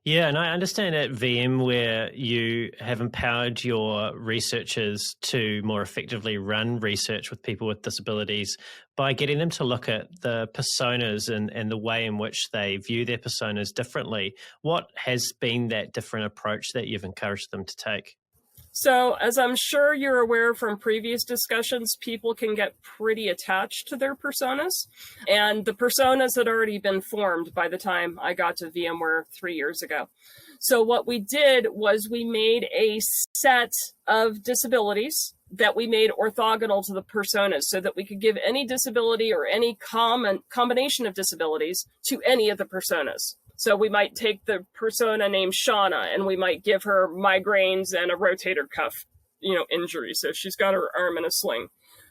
Yeah, and I understand at VMware you have empowered your researchers to more effectively run research with people with disabilities by getting them to look at the personas and the way in which they view their personas differently. What has been that different approach that you've encouraged them to take? So, as I'm sure you're aware from previous discussions, people can get pretty attached to their personas. And the personas had already been formed by the time I got to VMware 3 years ago. So what we did was we made a set of disabilities that we made orthogonal to the personas so that we could give any disability or any combination of disabilities to any of the personas. So we might take the persona named Shauna and we might give her migraines and a rotator cuff, injury. So she's got her arm in a sling,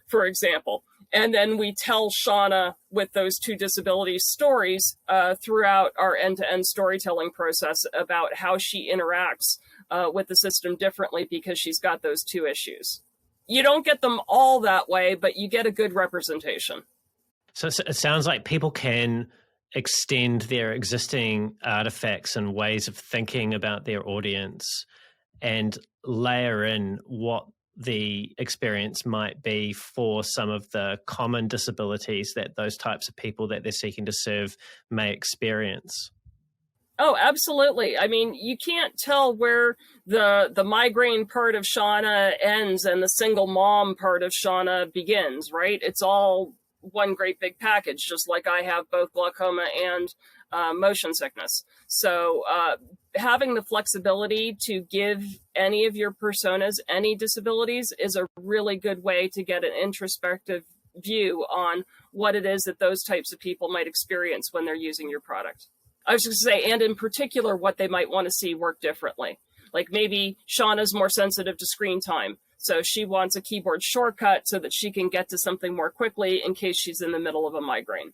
for example. And then we tell Shauna with those two disabilities stories throughout our end-to-end storytelling process about how she interacts with the system differently because she's got those two issues. You don't get them all that way, but you get a good representation. So it sounds like people can extend their existing artifacts and ways of thinking about their audience and layer in what the experience might be for some of the common disabilities that those types of people that they're seeking to serve may experience. Oh, absolutely. I mean, you can't tell where the migraine part of Shauna ends and the single mom part of Shauna begins, right? It's all one great big package, just like I have both glaucoma and motion sickness. So having the flexibility to give any of your personas any disabilities is a really good way to get an introspective view on what it is that those types of people might experience when they're using your product. I was just going to say, and in particular, what they might want to see work differently. Like maybe Shauna's more sensitive to screen time. So she wants a keyboard shortcut so that she can get to something more quickly in case she's in the middle of a migraine.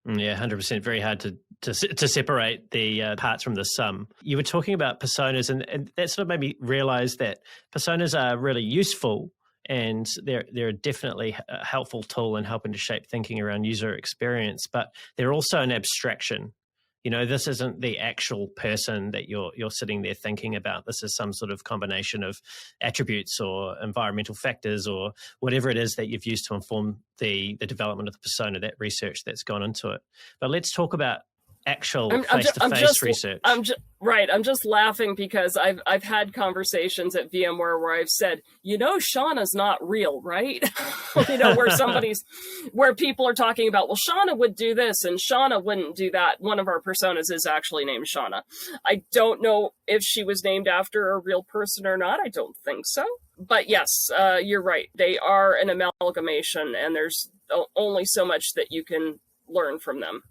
Yeah, 100%. Very hard to separate the parts from the sum. You were talking about personas, and that sort of made me realize that personas are really useful, and they're definitely a helpful tool in helping to shape thinking around user experience, but they're also an abstraction. This isn't the actual person that you're sitting there thinking about. This is some sort of combination of attributes or environmental factors or whatever it is that you've used to inform the development of the persona, that research that's gone into it. But let's talk about actual face-to-face research. I'm just laughing because I've had conversations at VMware where I've said, Shauna's not real, right? where people are talking about, well, Shauna would do this and Shauna wouldn't do that. One of our personas is actually named Shauna. I don't know if she was named after a real person or not. I don't think so. But yes, you're right. They are an amalgamation and there's only so much that you can learn from them.